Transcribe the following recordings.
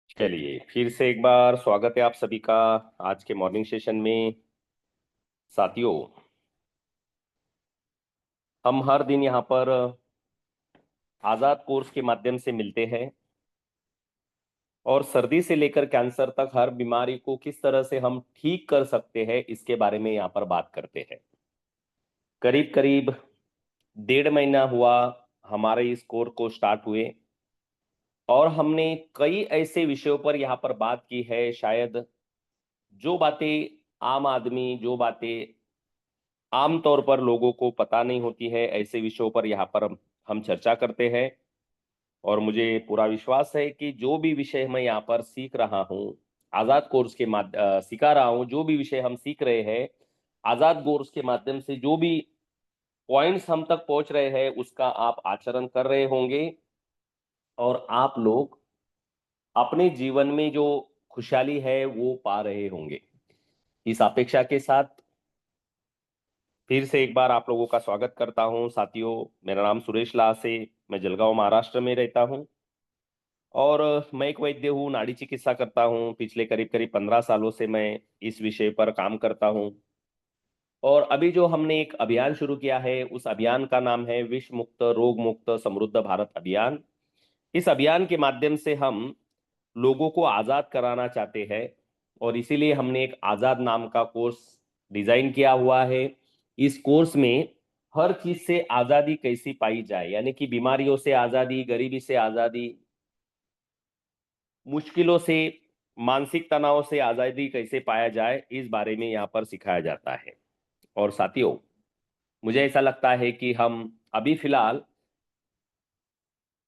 चलिए फिर से एक बार स्वागत है आप सभी का आज के मॉर्निंग सेशन में। साथियों, हम हर दिन यहाँ पर आजाद कोर्स के माध्यम से मिलते हैं और सर्दी से लेकर कैंसर तक हर बीमारी को किस तरह से हम ठीक कर सकते हैं इसके बारे में यहाँ पर बात करते हैं। करीब करीब 1.5 महीना हुआ हमारे इस कोर्स को स्टार्ट हुए और हमने कई ऐसे विषयों पर यहाँ पर बात की है। शायद जो बातें आम आदमी, जो बातें आमतौर पर लोगों को पता नहीं होती है, ऐसे विषयों पर यहाँ पर हम चर्चा करते हैं। और मुझे पूरा विश्वास है कि जो भी विषय मैं यहाँ पर सीख रहा हूँ, आजाद कोर्स के सिखा रहा हूँ, जो भी विषय हम सीख रहे हैं आजाद कोर्स के माध्यम से, जो भी पॉइंट्स हम तक पहुंच रहे हैं उसका आप आचरण कर रहे होंगे और आप लोग अपने जीवन में जो खुशहाली है वो पा रहे होंगे। इस अपेक्षा के साथ फिर से एक बार आप लोगों का स्वागत करता हूं। साथियों, मेरा नाम सुरेश लासे, मैं जलगांव महाराष्ट्र में रहता हूं और मैं एक वैद्य हूं, नाड़ी चिकित्सा करता हूं। पिछले करीब करीब 15 सालों से मैं इस विषय पर काम करता हूं और अभी जो हमने एक अभियान शुरू किया है उस अभियान का नाम है विश्व मुक्त रोग मुक्त समृद्ध भारत अभियान। इस अभियान के माध्यम से हम लोगों को आजाद कराना चाहते हैं और इसीलिए हमने एक आजाद नाम का कोर्स डिजाइन किया हुआ है। इस कोर्स में हर चीज से आजादी कैसी पाई जाए, यानी कि बीमारियों से आजादी, गरीबी से आजादी, मुश्किलों से, मानसिक तनाव से आजादी कैसे पाया जाए, इस बारे में यहाँ पर सिखाया जाता है। और साथियों, मुझे ऐसा लगता है कि हम अभी फिलहाल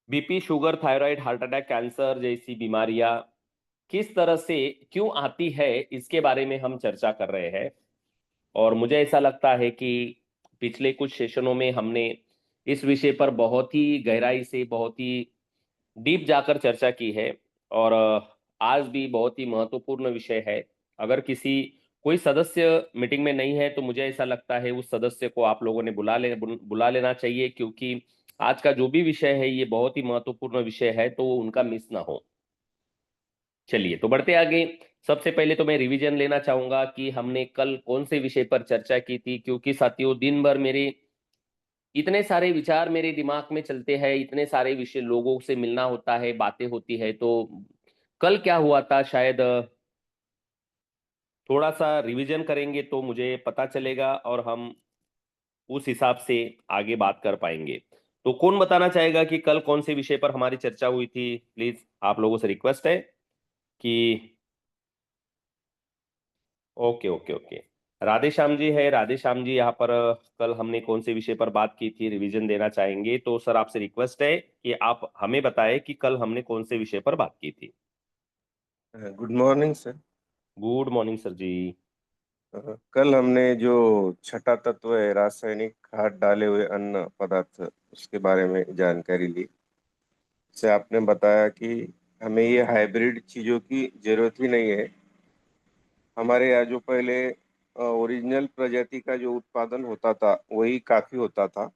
BP, sugar, thyroid, heart attack, cancer जैसी बीमारियां किस तरह से क्यों आती है इसके बारे में हम चर्चा कर रहे हैं। और मुझे ऐसा लगता है कि पिछले कुछ सेशनों में हमने इस विषय पर बहुत ही गहराई से, बहुत ही डीप जाकर चर्चा की है और आज भी बहुत ही महत्वपूर्ण विषय है। अगर किसी कोई सदस्य मीटिंग में नहीं है तो मुझे ऐसा लगता है उस सदस्य को आप लोगों ने बुला लेना चाहिए, क्योंकि आज का जो भी विषय है ये बहुत ही महत्वपूर्ण विषय है, तो उनका मिस ना हो। चलिए तो बढ़ते आगे। सबसे पहले तो मैं रिवीजन लेना चाहूंगा कि हमने कल कौन से विषय पर चर्चा की थी, क्योंकि साथियों दिन भर मेरे इतने सारे विचार मेरे दिमाग में चलते हैं, इतने सारे विषय, लोगों से मिलना होता है, बातें होती है। तो कल क्या हुआ था, शायद थोड़ा सा रिवीजन करेंगे तो मुझे पता चलेगा और हम उस हिसाब से आगे बात कर पाएंगे। तो कौन बताना चाहेगा कि कल कौन से विषय पर हमारी चर्चा हुई थी? प्लीज, आप लोगों से रिक्वेस्ट है कि okay okay okay. Radhe Shyam ji है, राधे श्याम जी यहाँ पर कल हमने कौन से विषय पर बात की थी रिवीजन देना चाहेंगे। तो सर आपसे रिक्वेस्ट है कि आप हमें बताएं कि कल हमने कौन से विषय पर बात की थी। Good morning sir. Good morning sir ji. कल हमने जो छठा तत्व है रासायनिक खाद डाले हुए अन्न पदार्थ उसके बारे में जानकारी ली। से आपने बताया कि हमें ये हाइब्रिड चीज़ों की जरूरत ही नहीं है। हमारे यहाँ जो पहले ओरिजिनल प्रजाति का जो उत्पादन होता था वही काफ़ी होता था,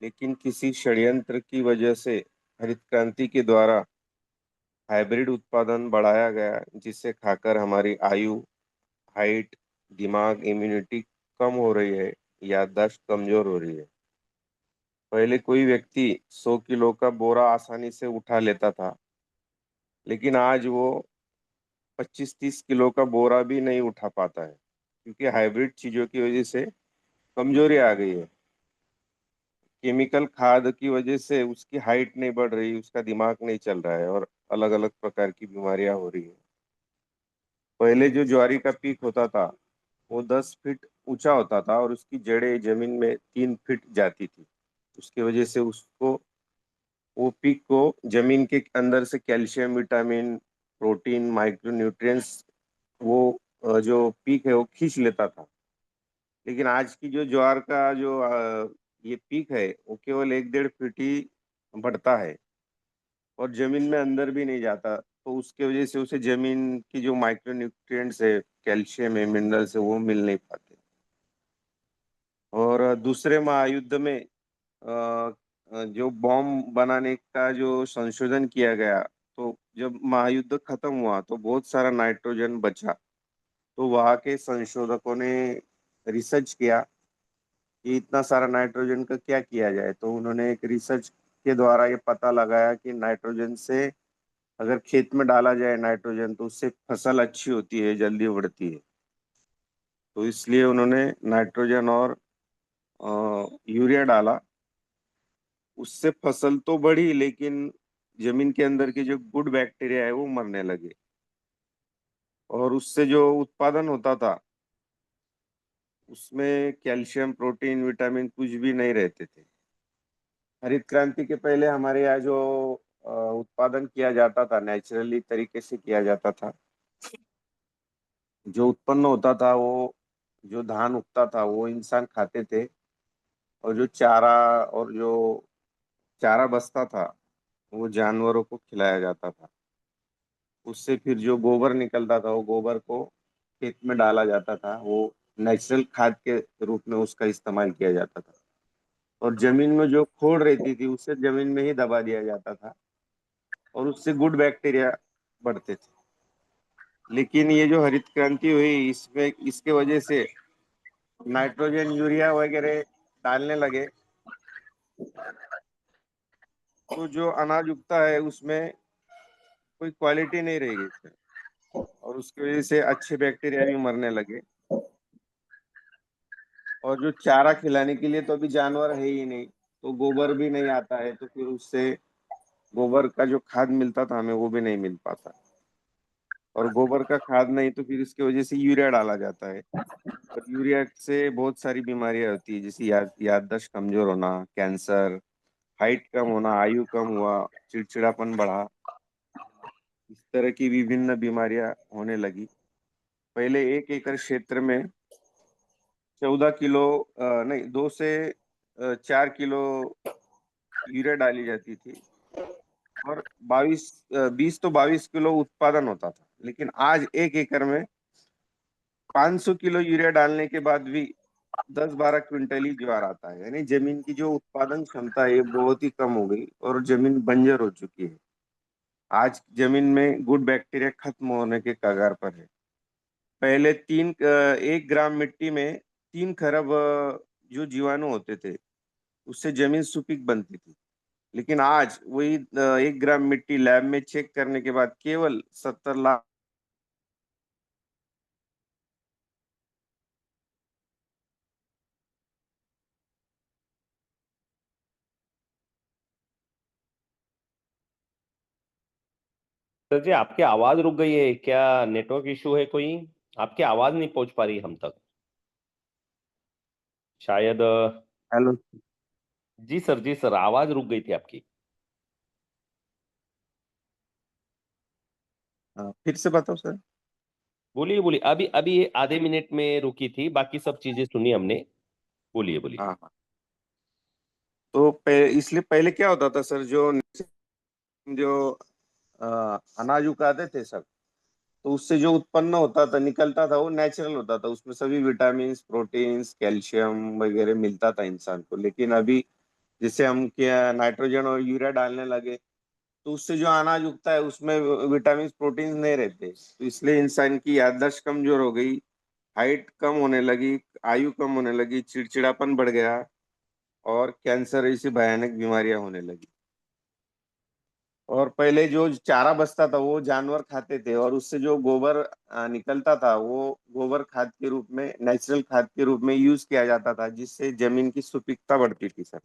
लेकिन किसी षड्यंत्र की वजह से हरित क्रांति के द्वारा हाइब्रिड उत्पादन बढ़ाया गया, जिसे खाकर हमारी आयु, हाइट, दिमाग, इम्यूनिटी कम हो रही है, याददाश्त कमजोर हो रही है। पहले कोई व्यक्ति 100 किलो का बोरा आसानी से उठा लेता था, लेकिन आज वो 25-30 किलो का बोरा भी नहीं उठा पाता है, क्योंकि हाइब्रिड चीजों की वजह से कमजोरी आ गई है। केमिकल खाद की वजह से उसकी हाइट नहीं बढ़ रही, उसका दिमाग नहीं चल रहा है और अलग अलग प्रकार की बीमारियां हो रही है। पहले जो ज्वारी का पीक होता था वो 10 फीट ऊंचा होता था और उसकी जड़ें जमीन में 3 फीट जाती थी। उसकी वजह से उसको, वो पीक को जमीन के अंदर से calcium, vitamin, protein, micro nutrients वो जो पीक है वो खींच लेता था। लेकिन आज की जो ज्वार का जो ये पीक है वो केवल 1-1.5 फीट ही बढ़ता है और जमीन में अंदर भी नहीं जाता। तो उसके वजह से उसे जमीन की जो माइक्रो न्यूट्रिएंट्स है, कैल्शियम है, मिनरल्स है, वो मिल नहीं पाते। और दूसरे महायुद्ध में जो बॉम्ब बनाने का जो संशोधन किया गया, तो जब महायुद्ध खत्म हुआ तो बहुत सारा नाइट्रोजन बचा। तो वहाँ के संशोधकों ने रिसर्च किया कि इतना सारा नाइट्रोजन का क्या किया जाए। तो उन्होंने एक रिसर्च के द्वारा ये पता लगाया कि नाइट्रोजन से, अगर खेत में डाला जाए नाइट्रोजन, तो उससे फसल अच्छी होती है, जल्दी बढ़ती है। तो इसलिए उन्होंने नाइट्रोजन और यूरिया डाला। उससे फसल तो बढ़ी, लेकिन जमीन के अंदर के जो गुड बैक्टीरिया है वो मरने लगे, और उससे जो उत्पादन होता था उसमें कैल्शियम, प्रोटीन, विटामिन कुछ भी नहीं रहते थे। हरित क्रांति के पहले हमारे यहाँ जो उत्पादन किया जाता था, नेचुरली तरीके से किया जाता था, जो उत्पन्न होता था वो, जो धान उगता था वो इंसान खाते थे। और जो चारा, और जो चारा बचता था वो जानवरों को खिलाया जाता था। उससे फिर जो गोबर निकलता था वो गोबर को खेत में डाला जाता था। वो नेचुरल खाद के रूप में उसका इस्तेमाल किया जाता था। और जमीन में जो खोड़ रहती थी उससे जमीन में ही दबा दिया जाता था, और उससे गुड बैक्टीरिया बढ़ते थे। लेकिन ये जो हरित क्रांति हुई, इसमें इसके वजह से नाइट्रोजन, यूरिया वगैरह डालने लगे, तो जो अनाज उगता है उसमें कोई क्वालिटी नहीं रहेगी इसमें, और उसकी वजह से अच्छे बैक्टीरिया भी मरने लगे। और जो चारा खिलाने के लिए तो अभी जानवर है ही नहीं, तो गोबर भी नहीं आता है, तो फिर उससे गोबर का जो खाद मिलता था हमें वो भी नहीं मिल पाता। और गोबर का खाद नहीं तो फिर इसकी वजह से यूरिया डाला जाता है। और यूरिया से बहुत सारी बीमारियां होती है, जैसे याददाश्त कमजोर होना, कैंसर, हाइट कम होना, आयु कम हुआ, चिड़चिड़ापन बढ़ा, इस तरह की विभिन्न बीमारियां होने लगी। पहले 1 एकड़ क्षेत्र में 14 किलो, नहीं, 2 से 4 किलो यूरिया डाली जाती थी, और 20 तो 22 किलो उत्पादन होता था। लेकिन आज 1 एकड़ में 500 किलो यूरिया डालने के बाद भी 10-12 क्विंटल ही ज्वार आता है। यानी जमीन की जो उत्पादन क्षमता है ये बहुत ही कम हो गई, और जमीन बंजर हो चुकी है। आज जमीन में गुड बैक्टीरिया खत्म होने के कगार पर है। पहले 1 ग्राम मिट्टी में 3 खरब जो जीवाणु होते थे, उससे जमीन सुपीक बनती थी। लेकिन आज वही 1 ग्राम मिट्टी लैब में चेक करने के बाद केवल 70 लाख। सर जी, आपकी आवाज रुक गई है क्या? नेटवर्क इशू है कोई? आपकी आवाज नहीं पहुंच पा रही हम तक, शायद। हेलो। जी सर, जी सर, आवाज रुक गई थी आपकी। हाँ, फिर से बताओ सर। बोलिए बोलिए, अभी अभी ये आधे मिनट में रुकी थी, बाकी सब चीजें सुनी हमने। बोलिए बोलिए। हाँ हाँ। तो इसलिए पहले क्या होता था सर, जो अ, अनाज उगाते थे सब, तो उससे जो उत्पन्न होता था, निकलता था, वो नेचुरल होता था। उसमें सभी विटामिन, प्रोटीन्स, कैल्शियम वगैरह मिलता था इंसान को। लेकिन अभी जैसे हम क्या नाइट्रोजन और यूरिया डालने लगे, तो उससे जो अनाज उगता है उसमें विटामिन, प्रोटीन नहीं रहते। तो इसलिए इंसान की याददाश्त कमजोर हो गई, हाइट कम होने लगी, आयु कम होने लगी, चिड़चिड़ापन बढ़ गया, और कैंसर ऐसी भयानक बीमारियां होने लगी। और पहले जो चारा बचता था वो जानवर खाते थे, और उससे जो गोबर निकलता था वो गोबर खाद के रूप में, नेचुरल खाद के रूप में यूज किया जाता था, जिससे जमीन की सुपीकता बढ़ती थी सर।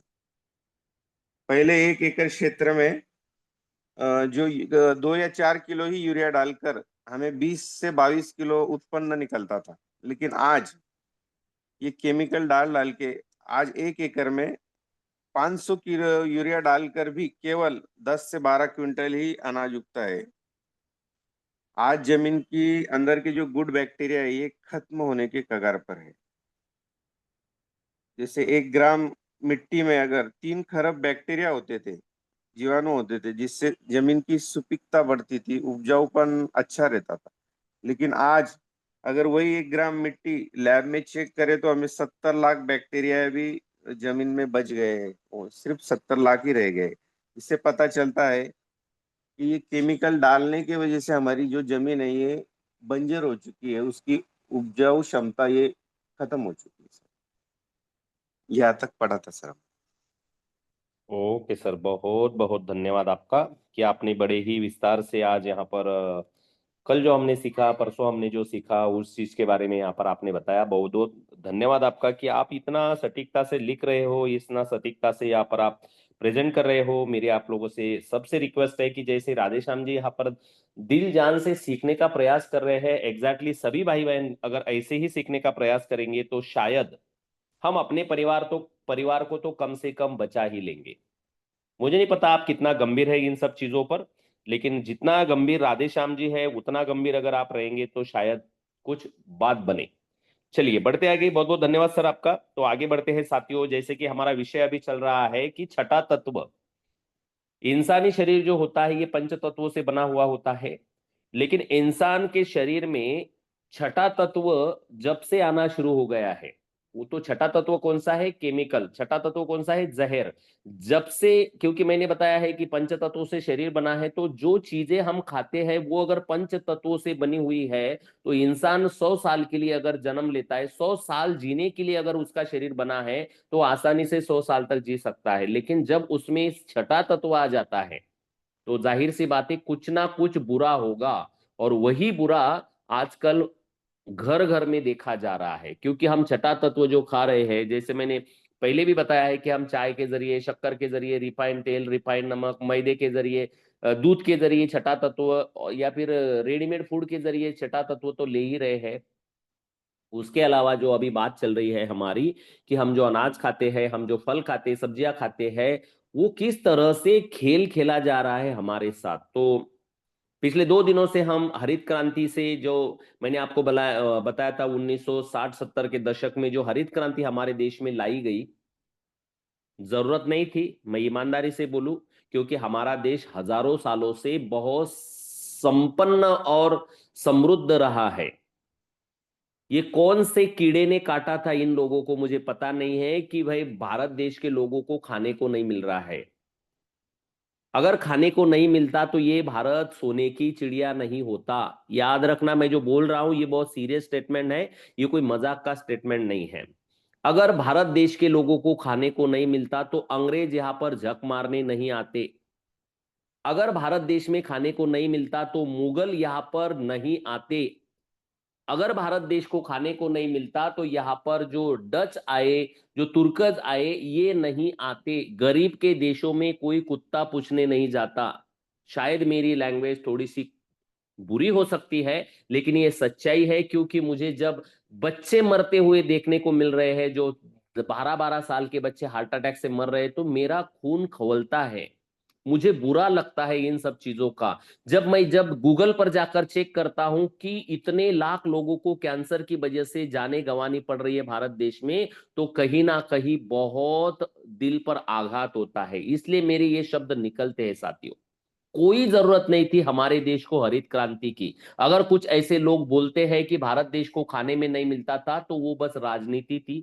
पहले 1 एकड़ क्षेत्र में जो 2 या 4 किलो ही यूरिया डालकर हमें 20 से 22 किलो उत्पन्न निकलता था। लेकिन आज ये केमिकल डाल डाल के आज 1 एकड़ में 500 किलो यूरिया डालकर भी केवल 10 से 12 क्विंटल ही अनाज उगता है। आज जमीन की अंदर के जो गुड बैक्टीरिया है ये खत्म होने के कगार पर है। जैसे 1 ग्राम मिट्टी में अगर 3 खरब बैक्टीरिया होते थे, जीवाणु होते थे, जिससे जमीन की सुपीकता बढ़ती थी, उपजाऊपन अच्छा रहता था। लेकिन आज अगर वही 1 ग्राम मिट्टी लैब में चेक करें तो हमें 70 लाख बैक्टीरिया भी जमीन में बच गए हैं, वो सिर्फ 70 लाख ही रह गए। इससे पता चलता है कि ये केमिकल डालने की वजह से हमारी जो जमीन है ये बंजर हो चुकी है, उसकी उपजाऊ क्षमता ये खत्म हो चुकी है सर। यहाँ तक पढ़ा था सर। ओके सर, बहुत बहुत धन्यवाद आपका कि आपने बड़े ही विस्तार से आज यहाँ पर कल जो हमने सीखा, परसों हमने जो सीखा, उस चीज के बारे में यहाँ पर आपने बताया। बहुत बहुत धन्यवाद आपका कि आप इतना सटीकता से लिख रहे हो, इतना सटीकता से यहाँ पर आप प्रेजेंट कर रहे हो। मेरी आप लोगों से सबसे रिक्वेस्ट है कि जैसे राधेश्याम जी यहाँ पर दिल जान से सीखने का प्रयास कर रहे हैं, एग्जैक्टली सभी भाई बहन अगर ऐसे ही सीखने का प्रयास करेंगे तो शायद हम अपने परिवार को तो कम से कम बचा ही लेंगे। मुझे नहीं पता आप कितना गंभीर है इन सब चीजों पर, लेकिन जितना गंभीर राधेश्याम जी है उतना गंभीर अगर आप रहेंगे तो शायद कुछ बात बने। चलिए बढ़ते आगे, बहुत बहुत धन्यवाद सर आपका। तो आगे बढ़ते हैं साथियों, जैसे कि हमारा विषय अभी चल रहा है कि छठा तत्व। इंसानी शरीर जो होता है ये पंच तत्वों से बना हुआ होता है, लेकिन इंसान के शरीर में छठा तत्व जब से आना शुरू हो गया है, वो तो छठा तत्व कौन सा है? केमिकल। छठा तत्व कौन सा है? जहर। जब से, क्योंकि मैंने बताया है कि पंच तत्वों से शरीर बना है, तो जो चीजें हम खाते हैं वो अगर पंच तत्वों से बनी हुई है, तो इंसान 100 साल के लिए अगर जन्म लेता है, 100 साल जीने के लिए अगर उसका शरीर बना है, तो आसानी से 100 साल तक जी सकता है। लेकिन जब उसमें छठा तत्व आ जाता है तो जाहिर सी बात है कुछ ना कुछ बुरा होगा। और वही बुरा आजकल घर घर में देखा जा रहा है, क्योंकि हम छठा तत्व जो खा रहे हैं, जैसे मैंने पहले भी बताया है कि हम चाय के जरिए, शक्कर के जरिए, रिफाइंड तेल, रिफाइंड नमक, मैदे के जरिए, दूध के जरिए छठा तत्व, या फिर रेडीमेड फूड के जरिए छठा तत्व तो ले ही रहे हैं। उसके अलावा जो अभी बात चल रही है हमारी, कि हम जो अनाज खाते हैं, हम जो फल खाते हैं, सब्जियां खाते हैं, वो किस तरह से खेल खेला जा रहा है हमारे साथ। तो पिछले 2 दिनों से हम हरित क्रांति से, जो मैंने आपको बताया था 1960-70 के दशक में जो हरित क्रांति हमारे देश में लाई गई, जरूरत नहीं थी, मैं ईमानदारी से बोलूं, क्योंकि हमारा देश हजारों सालों से बहुत संपन्न और समृद्ध रहा है। ये कौन से कीड़े ने काटा था इन लोगों को मुझे पता नहीं है कि भाई भारत देश के लोगों को खाने को नहीं मिल रहा है। अगर खाने को नहीं मिलता तो ये भारत सोने की चिड़िया नहीं होता। याद रखना, मैं जो बोल रहा हूं ये बहुत सीरियस स्टेटमेंट है, ये कोई मजाक का स्टेटमेंट नहीं है। अगर भारत देश के लोगों को खाने को नहीं मिलता तो अंग्रेज यहां पर झक मारने नहीं आते। अगर भारत देश में खाने को नहीं मिलता तो मुगल यहां पर नहीं आते। अगर भारत देश को खाने को नहीं मिलता तो यहाँ पर जो डच आए, जो तुर्कज आए, ये नहीं आते। गरीब के देशों में कोई कुत्ता पूछने नहीं जाता। शायद मेरी लैंग्वेज थोड़ी सी बुरी हो सकती है, लेकिन ये सच्चाई है, क्योंकि मुझे जब बच्चे मरते हुए देखने को मिल रहे हैं, जो 12-12 साल के बच्चे हार्ट अटैक से मर रहे हैं, तो मेरा खून खौलता है, मुझे बुरा लगता है इन सब चीजों का। जब गूगल पर जाकर चेक करता हूं कि इतने लाख लोगों को कैंसर की वजह से जाने गंवानी पड़ रही है भारत देश में, तो कहीं ना कहीं बहुत दिल पर आघात होता है। इसलिए मेरे ये शब्द निकलते हैं साथियों। कोई जरूरत नहीं थी हमारे देश को हरित क्रांति की। अगर कुछ ऐसे लोग बोलते हैं कि भारत देश को खाने में नहीं मिलता था, तो वो बस राजनीति थी।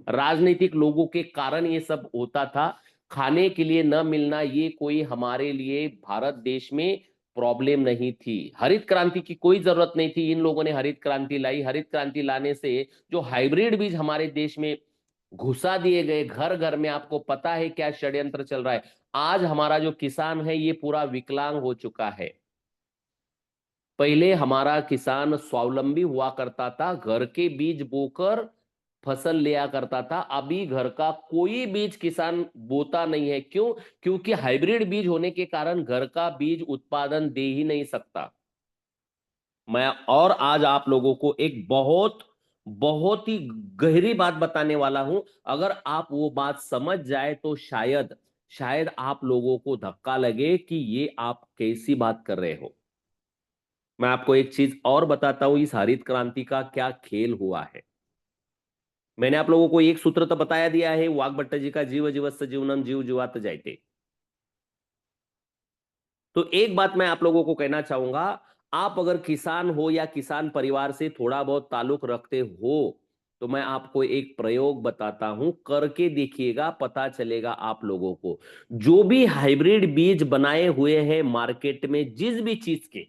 राजनीतिक लोगों के कारण ये सब होता था। खाने के लिए न मिलना ये कोई हमारे लिए भारत देश में प्रॉब्लम नहीं थी। हरित क्रांति की कोई जरूरत नहीं थी। इन लोगों ने हरित क्रांति लाई। हरित क्रांति लाने से जो हाइब्रिड बीज हमारे देश में घुसा दिए गए, घर घर में, आपको पता है क्या षड्यंत्र चल रहा है। आज हमारा जो किसान है ये पूरा विकलांग हो चुका है। पहले हमारा किसान स्वावलंबी हुआ करता था, घर के बीज बोकर फसल लिया करता था। अभी घर का कोई बीज किसान बोता नहीं है। क्यों? क्योंकि हाइब्रिड बीज होने के कारण घर का बीज उत्पादन दे ही नहीं सकता। मैं और आज आप लोगों को एक बहुत बहुत ही गहरी बात बताने वाला हूं। अगर आप वो बात समझ जाए तो शायद शायद आप लोगों को धक्का लगे कि ये आप कैसी बात कर रहे हो। मैं आपको एक चीज और बताता हूं, इस हरित क्रांति का क्या खेल हुआ है। मैंने आप लोगों को एक सूत्र तो बताया दिया है, वाग्भट्ट जी का, जीव जीवस्य जीवनम जीव जीवात जायते। तो एक बात मैं आप लोगों को कहना चाहूंगा, आप अगर किसान हो या किसान परिवार से थोड़ा बहुत ताल्लुक रखते हो, तो मैं आपको एक प्रयोग बताता हूं, करके देखिएगा, पता चलेगा आप लोगों को। जो भी हाइब्रिड बीज बनाए हुए हैं मार्केट में, जिस भी चीज के,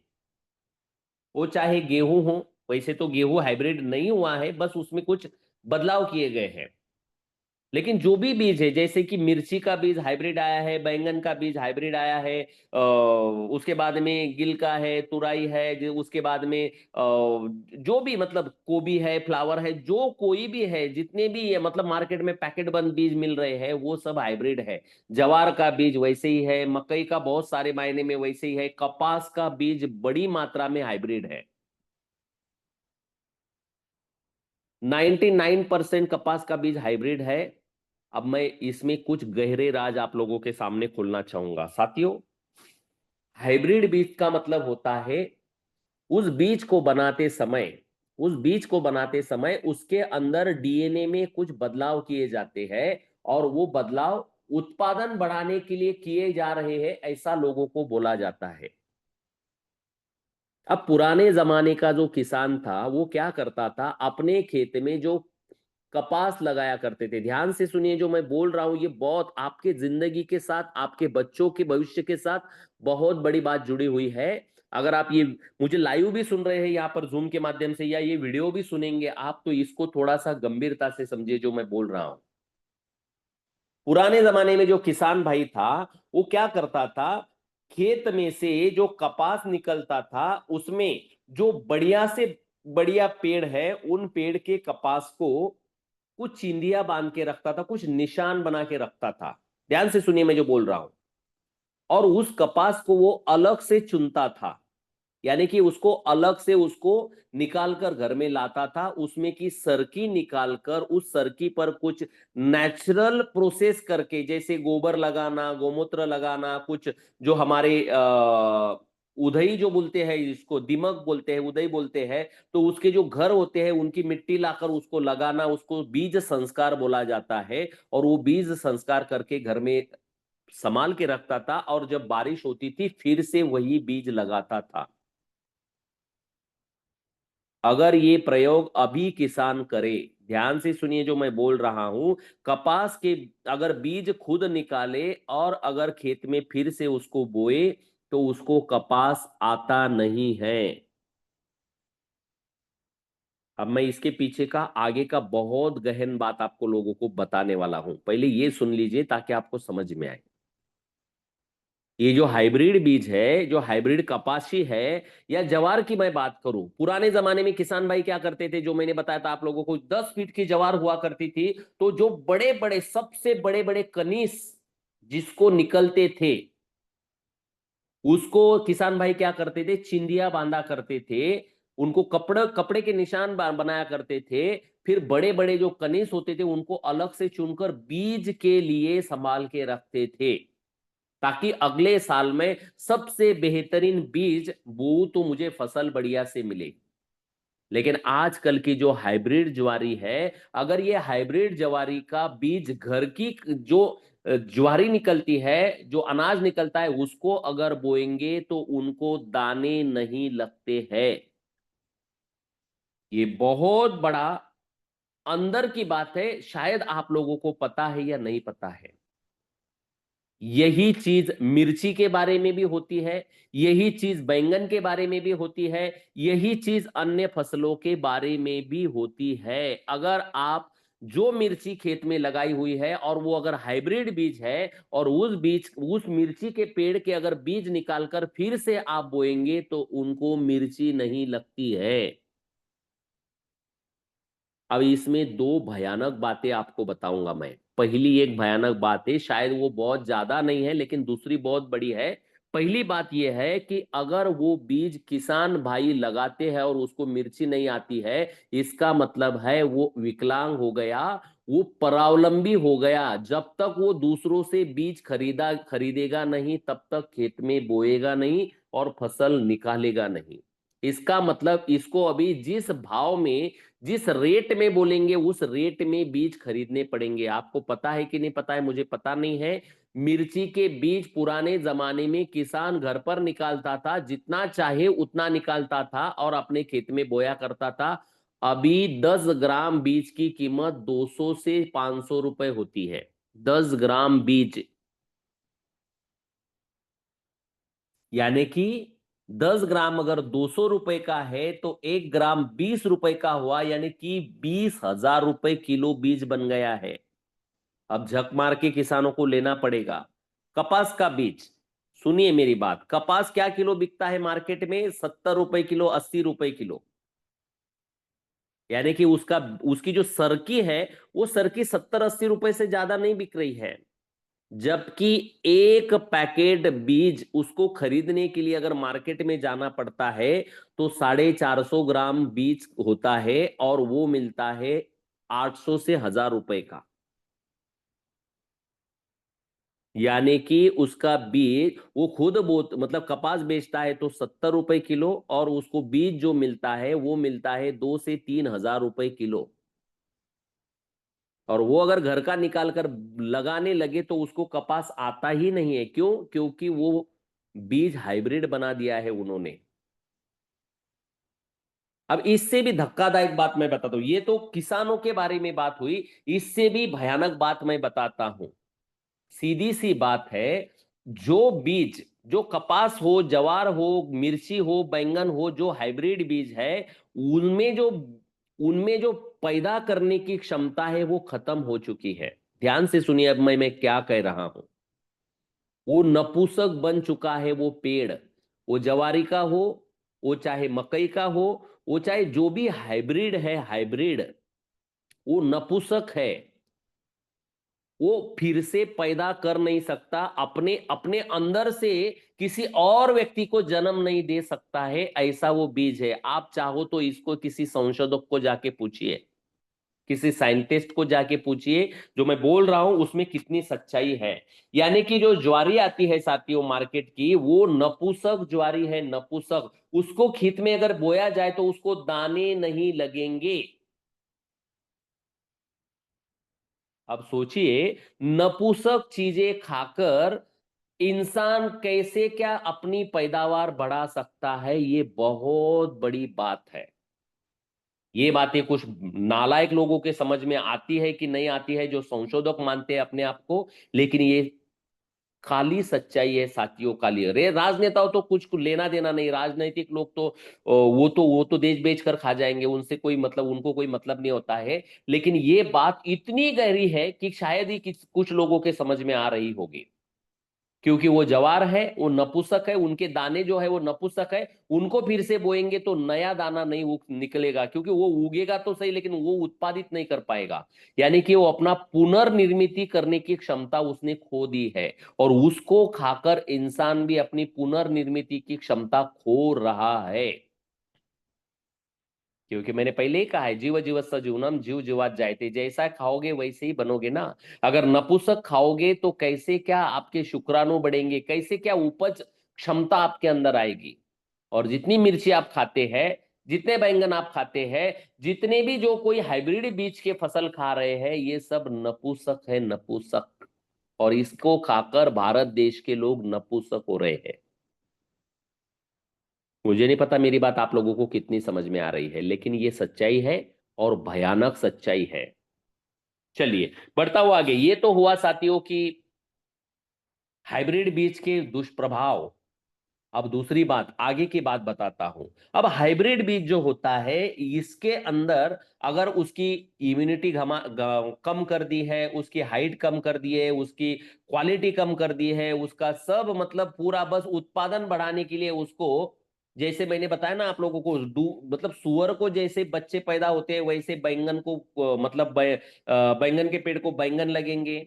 वो चाहे गेहूं हो, वैसे तो गेहूं हाइब्रिड नहीं हुआ है, बस उसमें कुछ बदलाव किए गए हैं। लेकिन जो भी बीज है, जैसे कि मिर्ची का बीज हाइब्रिड आया है, बैंगन का बीज हाइब्रिड आया है, उसके बाद में गिल का है, तुरई है, उसके बाद में जो भी मतलब गोभी है, फ्लावर है, जो कोई भी है, जितने भी ये मतलब मार्केट में पैकेट बंद बीज मिल रहे हैं, वो सब हाइब्रिड है। जवार का बीज वैसे ही है, मकई का बहुत सारे मायने में वैसे ही है, कपास का बीज बड़ी मात्रा में हाइब्रिड है। 99% कपास का बीज हाइब्रिड है। अब मैं इसमें कुछ गहरे राज आप लोगों के सामने खोलना चाहूंगा साथियों। हाइब्रिड बीज का मतलब होता है, उस बीज को बनाते समय, उसके अंदर डीएनए में कुछ बदलाव किए जाते हैं, और वो बदलाव उत्पादन बढ़ाने के लिए किए जा रहे हैं, ऐसा लोगों को बोला जाता है। अब पुराने जमाने का जो किसान था, वो क्या करता था, अपने खेत में जो कपास लगाया करते थे, ध्यान से सुनिए जो मैं बोल रहा हूं, ये बहुत आपके जिंदगी के साथ, आपके बच्चों के भविष्य के साथ बहुत बड़ी बात जुड़ी हुई है। अगर आप ये मुझे लाइव भी सुन रहे हैं यहाँ पर जूम के माध्यम से, या ये वीडियो भी सुनेंगे आप, तो इसको थोड़ा सा गंभीरता से समझिए जो मैं बोल रहा हूं। पुराने जमाने में जो किसान भाई था, वो क्या करता था, खेत में से जो कपास निकलता था, उसमें जो बढ़िया से बढ़िया पेड़ है, उन पेड़ के कपास को कुछ चिंदिया बांध के रखता था, कुछ निशान बना के रखता था। ध्यान से सुनिए मैं जो बोल रहा हूं। और उस कपास को वो अलग से चुनता था, यानी कि उसको अलग से उसको निकाल कर घर में लाता था, उसमें की सरकी निकालकर उस सरकी पर कुछ नेचुरल प्रोसेस करके, जैसे गोबर लगाना, गोमूत्र लगाना, कुछ जो हमारे उधई जो बोलते हैं, इसको दिमक बोलते हैं, उदय बोलते हैं, तो उसके जो घर होते हैं उनकी मिट्टी लाकर उसको लगाना, उसको बीज संस्कार बोला जाता है। और वो बीज संस्कार करके घर में संभाल के रखता था, और जब बारिश होती थी फिर से वही बीज लगाता था। अगर ये प्रयोग अभी किसान करे, ध्यान से सुनिए जो मैं बोल रहा हूं, कपास के अगर बीज खुद निकाले और अगर खेत में फिर से उसको बोए, तो उसको कपास आता नहीं है। अब मैं इसके पीछे का आगे का बहुत गहन बात आपको लोगों को बताने वाला हूं, पहले ये सुन लीजिए ताकि आपको समझ में आए। ये जो हाइब्रिड बीज है, जो हाइब्रिड कपासी है, या जवार की मैं बात करूं, पुराने जमाने में किसान भाई क्या करते थे, जो मैंने बताया था आप लोगों को, 10 फीट की जवार हुआ करती थी, तो जो बड़े बड़े सबसे बड़े बड़े कनीस जिसको निकलते थे, उसको किसान भाई क्या करते थे, चिंदिया बांधा करते थे, उनको कपड़े कपड़े के निशान बनाया करते थे। फिर बड़े बड़े जो कनीस होते थे उनको अलग से चुनकर बीज के लिए संभाल के रखते थे, ताकि अगले साल में सबसे बेहतरीन बीज बो तो मुझे फसल बढ़िया से मिले। लेकिन आजकल की जो हाइब्रिड ज्वारी है, अगर ये हाइब्रिड ज्वारी का बीज घर की जो ज्वारी निकलती है, जो अनाज निकलता है, उसको अगर बोएंगे तो उनको दाने नहीं लगते हैं। ये बहुत बड़ा अंदर की बात है, शायद आप लोगों को पता है या नहीं पता है। यही चीज मिर्ची के बारे में भी होती है, यही चीज बैंगन के बारे में भी होती है, यही चीज अन्य फसलों के बारे में भी होती है। अगर आप जो मिर्ची खेत में लगाई हुई है और वो अगर हाइब्रिड बीज है, और उस मिर्ची के पेड़ के अगर बीज निकालकर फिर से आप बोएंगे, तो उनको मिर्ची नहीं लगती है। अब इसमें दो भयानक बातें आपको बताऊंगा मैं। पहली एक भयानक बात है, शायद वो बहुत ज्यादा नहीं है, लेकिन दूसरी बहुत बड़ी है। पहली बात यह है कि अगर वो बीज किसान भाई लगाते हैं और उसको मिर्ची नहीं आती है, इसका मतलब है वो विकलांग हो गया, वो परावलंबी हो गया। जब तक वो दूसरों से बीज खरीदेगा नहीं, तब तक खेत में बोएगा नहीं और फसल निकालेगा नहीं। इसका मतलब इसको अभी जिस भाव में, जिस रेट में बोलेंगे, उस रेट में बीज खरीदने पड़ेंगे। आपको पता है कि नहीं पता है, मुझे पता नहीं है। मिर्ची के बीज पुराने जमाने में किसान घर पर निकालता था, जितना चाहे उतना निकालता था और अपने खेत में बोया करता था। अभी 10 ग्राम बीज की कीमत 200 से 500 रुपए होती है। 10 ग्राम बीज, यानी कि 10 ग्राम अगर 200 रुपए का है तो 1 ग्राम 20 रुपए का हुआ, यानी कि 20,000 रुपए किलो बीज बन गया है। अब झक मार के किसानों को लेना पड़ेगा। कपास का बीज, सुनिए मेरी बात, कपास क्या किलो बिकता है मार्केट में? 70 रुपए किलो, 80 रुपए किलो। यानी कि उसकी जो सरकी है, वो सरकी 70-80 रुपए से ज्यादा नहीं बिक रही है। जबकि एक पैकेट बीज उसको खरीदने के लिए अगर मार्केट में जाना पड़ता है तो 450 ग्राम बीज होता है और वो मिलता है 800 से 1,000 रुपए का। यानी कि उसका बीज वो खुद बोत मतलब कपास बेचता है तो 70 रुपए किलो, और उसको बीज जो मिलता है वो मिलता है 2 से 3 हजार रुपए किलो। और वो अगर घर का निकाल कर लगाने लगे तो उसको कपास आता ही नहीं है। क्यों? क्योंकि वो बीज हाइब्रिड बना दिया है उन्होंने। अब इससे भी धक्कादायक बात मैं बताता हूं, ये तो किसानों के बारे में बात हुई, इससे भी भयानक बात मैं बताता हूं। सीधी सी बात है, जो बीज, जो कपास हो, जवार हो, मिर्ची हो, बैंगन हो, जो हाइब्रिड बीज है, उनमें जो उनमें जो पैदा करने की क्षमता है वो खत्म हो चुकी है। ध्यान से सुनिए अब मैं क्या कह रहा हूं। वो नपुंसक बन चुका है वो पेड़। वो जवारी का हो, वो चाहे मकई का हो, वो चाहे जो भी हाइब्रिड है, हाइब्रिड, वो नपुंसक है। वो फिर से पैदा कर नहीं सकता, अपने अपने अंदर से किसी और व्यक्ति को जन्म नहीं दे सकता है, ऐसा वो बीज है। आप चाहो तो इसको किसी संशोधक को जाके पूछिए, किसी साइंटिस्ट को जाके पूछिए, जो मैं बोल रहा हूं उसमें कितनी सच्चाई है। यानी कि जो ज्वारी आती है साथियों मार्केट की, वो नपुंसक ज्वारी है, नपुंसक। उसको खेत में अगर बोया जाए तो उसको दाने नहीं लगेंगे। अब सोचिए, नपुंसक चीजें खाकर इंसान कैसे क्या अपनी पैदावार बढ़ा सकता है, ये बहुत बड़ी बात है। ये बातें कुछ नालायक लोगों के समझ में आती है कि नहीं आती है, जो संशोधक मानते हैं अपने आप को, लेकिन ये खाली सच्चाई है साथियों। खाली रे राजनेताओं तो कुछ लेना देना नहीं, राजनीतिक लोग तो वो तो देश बेच कर खा जाएंगे, उनसे कोई मतलब, उनको कोई मतलब नहीं होता है। लेकिन ये बात इतनी गहरी है कि शायद ही कुछ लोगों के समझ में आ रही होगी। क्योंकि वो जवार है, वो नपुंसक है, उनके दाने जो है वो नपुंसक है। उनको फिर से बोएंगे तो नया दाना नहीं निकलेगा, क्योंकि वो उगेगा तो सही लेकिन वो उत्पादित नहीं कर पाएगा। यानी कि वो अपना पुनर्निर्मित करने की क्षमता उसने खो दी है। और उसको खाकर इंसान भी अपनी पुनर्निर्मित की क्षमता खो रहा है। क्योंकि मैंने पहले ही कहा है, जीव जीवस्य जीवनम, जीव जीवात जायते, जैसा खाओगे वैसे ही बनोगे ना। अगर नपुंसक खाओगे तो कैसे क्या आपके शुक्राणु बढ़ेंगे, कैसे क्या उपज क्षमता आपके अंदर आएगी। और जितनी मिर्ची आप खाते हैं, जितने बैंगन आप खाते हैं, जितने भी जो कोई हाइब्रिड बीज के फसल खा रहे हैं, ये सब नपुंसक है, नपुंसक। और इसको खाकर भारत देश के लोग नपुंसक हो रहे हैं। मुझे नहीं पता मेरी बात आप लोगों को कितनी समझ में आ रही है, लेकिन ये सच्चाई है, और भयानक सच्चाई है। चलिए बढ़ता हुआ आगे। ये तो हुआ साथियों की हाइब्रिड बीज के दुष्प्रभाव। अब दूसरी बात, आगे की बात बताता हूं। अब हाइब्रिड बीज जो होता है, इसके अंदर अगर उसकी इम्यूनिटी कम कर दी है, उसकी हाइट कम कर दी है, उसकी क्वालिटी कम कर दी है, उसका सब मतलब पूरा बस उत्पादन बढ़ाने के लिए उसको, जैसे मैंने बताया ना आप लोगों को, मतलब सुअर को जैसे बच्चे पैदा होते हैं वैसे बैंगन को मतलब बैंगन के पेड़ को बैंगन लगेंगे,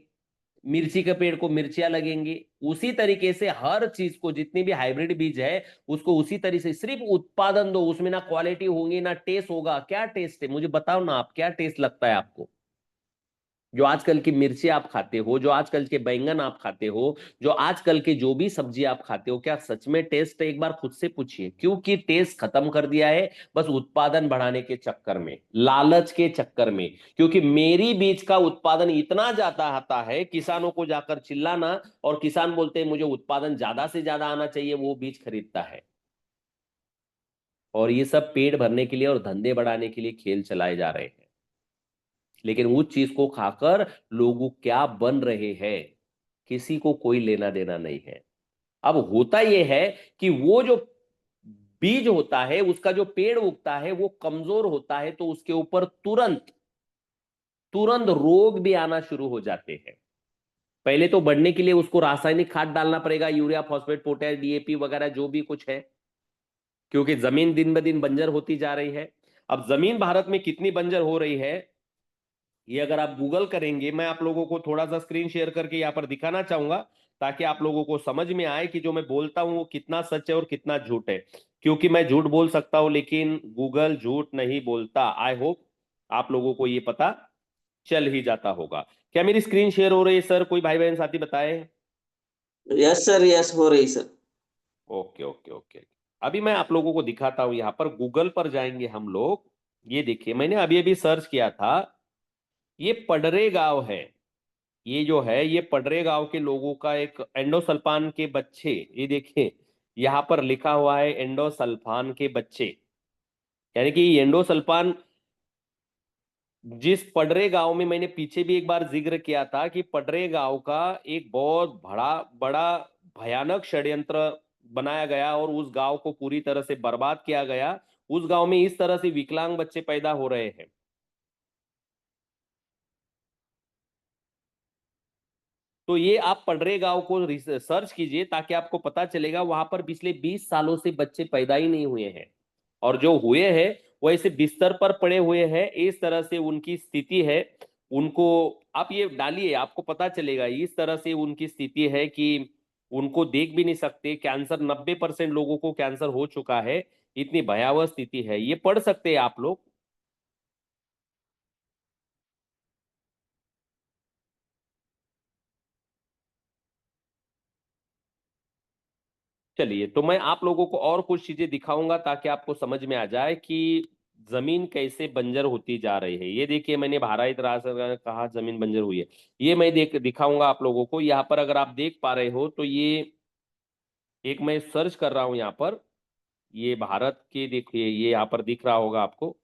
मिर्ची के पेड़ को मिर्चियां लगेंगी। उसी तरीके से हर चीज को, जितनी भी हाइब्रिड बीज है, उसको उसी तरीके से सिर्फ उत्पादन दो, उसमें ना क्वालिटी होगी ना टेस्ट होगा। क्या टेस्ट है मुझे बताओ ना, आप क्या टेस्ट लगता है आपको? जो आजकल की मिर्ची आप खाते हो, जो आजकल के बैंगन आप खाते हो, जो आजकल के जो भी सब्जी आप खाते हो, क्या सच में टेस्ट है? एक बार खुद से पूछिए। क्योंकि टेस्ट खत्म कर दिया है, बस उत्पादन बढ़ाने के चक्कर में, लालच के चक्कर में। क्योंकि मेरी बीज का उत्पादन इतना ज्यादा आता है, किसानों को जाकर चिल्लाना, और किसान बोलते हैं मुझे उत्पादन ज्यादा से ज्यादा आना चाहिए, वो बीज खरीदता है। और ये सब पेट भरने के लिए और धंधे बढ़ाने के लिए खेल चलाए जा रहे हैं। लेकिन उस चीज को खाकर लोग क्या बन रहे हैं, किसी को कोई लेना देना नहीं है। अब होता यह है कि वो जो बीज होता है, उसका जो पेड़ उगता है वो कमजोर होता है, तो उसके ऊपर तुरंत तुरंत रोग भी आना शुरू हो जाते हैं। पहले तो बढ़ने के लिए उसको रासायनिक खाद डालना पड़ेगा, यूरिया, फॉस्फेट, पोटैश, डीएपी वगैरह जो भी कुछ है, क्योंकि जमीन दिन ब दिन बंजर होती जा रही है। अब जमीन भारत में कितनी बंजर हो रही है, ये अगर आप गूगल करेंगे, मैं आप लोगों को थोड़ा सा स्क्रीन शेयर करके यहाँ पर दिखाना चाहूंगा, ताकि आप लोगों को समझ में आए कि जो मैं बोलता हूं वो कितना सच है और कितना झूठ है। क्योंकि मैं झूठ बोल सकता हूं लेकिन गूगल झूठ नहीं बोलता। आई होप आप लोगों को ये पता चल ही जाता होगा। क्या मेरी स्क्रीन शेयर हो रही है सर? कोई भाई बहन साथी बताए? यस सर, यस हो रही सर। Okay okay okay. अभी मैं आप लोगों को दिखाता हूं, यहाँ पर गूगल पर जाएंगे हम लोग। ये देखिए, मैंने अभी अभी सर्च किया था, ये पडरे गांव है। ये जो है, ये पडरे गांव के लोगों का एक एंडोसल्फान के बच्चे, ये देखिए यहाँ पर लिखा हुआ है एंडोसल्फान के बच्चे। यानी कि एंडोसल्फान, जिस पडरे गांव में मैंने पीछे भी एक बार जिक्र किया था कि पडरे गांव का एक बहुत बड़ा बड़ा भयानक षड्यंत्र बनाया गया और उस गांव को पूरी तरह से बर्बाद किया गया। उस गांव में इस तरह से विकलांग बच्चे पैदा हो रहे हैं। तो ये आप पडरे गांव को सर्च कीजिए, ताकि आपको पता चलेगा वहां पर पिछले 20 सालों से बच्चे पैदा ही नहीं हुए हैं। और जो हुए हैं वो ऐसे बिस्तर पर पड़े हुए हैं, इस तरह से उनकी स्थिति है। उनको आप ये डालिए, आपको पता चलेगा इस तरह से उनकी स्थिति है कि उनको देख भी नहीं सकते। कैंसर, 90% लोगों को कैंसर हो चुका है। इतनी भयावह स्थिति है, ये पढ़ सकते हैं आप लोग। चलिए, तो मैं आप लोगों को और कुछ चीजें दिखाऊंगा ताकि आपको समझ में आ जाए कि जमीन कैसे बंजर होती जा रही है। ये देखिए, मैंने भारत राष्ट्र कहा जमीन बंजर हुई है। ये मैं दिखाऊंगा आप लोगों को। यहाँ पर अगर आप देख पा रहे हो तो ये एक मैं सर्च कर रहा हूं यहाँ पर, ये भारत के, देखिए ये यहाँ पर दिख रहा होगा आपको,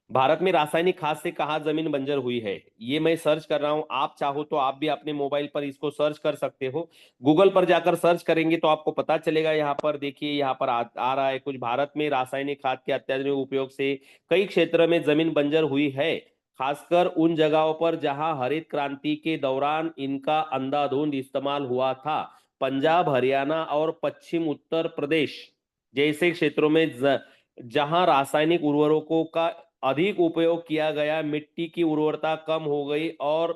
भारत में रासायनिक खाद से कहाँ जमीन बंजर हुई है। ये मैं सर्च कर रहा हूं। आप चाहो तो आप भी अपने मोबाइल पर इसको सर्च कर सकते हो। गूगल पर जाकर सर्च करेंगे तो आपको पता चलेगा। यहाँ पर देखिए, यहाँ पर आ रहा है कुछ, भारत में रासायनिक खाद के अत्याधुनिक उपयोग से कई क्षेत्र में जमीन बंजर हुई है, खासकर उन जगहों पर जहां हरित क्रांति के दौरान इनका अंधाधुंध इस्तेमाल हुआ था। पंजाब, हरियाणा और पश्चिम उत्तर प्रदेश जैसे क्षेत्रों में जहां रासायनिक उर्वरकों का अधिक उपयोग किया गया, मिट्टी की उर्वरता कम हो गई और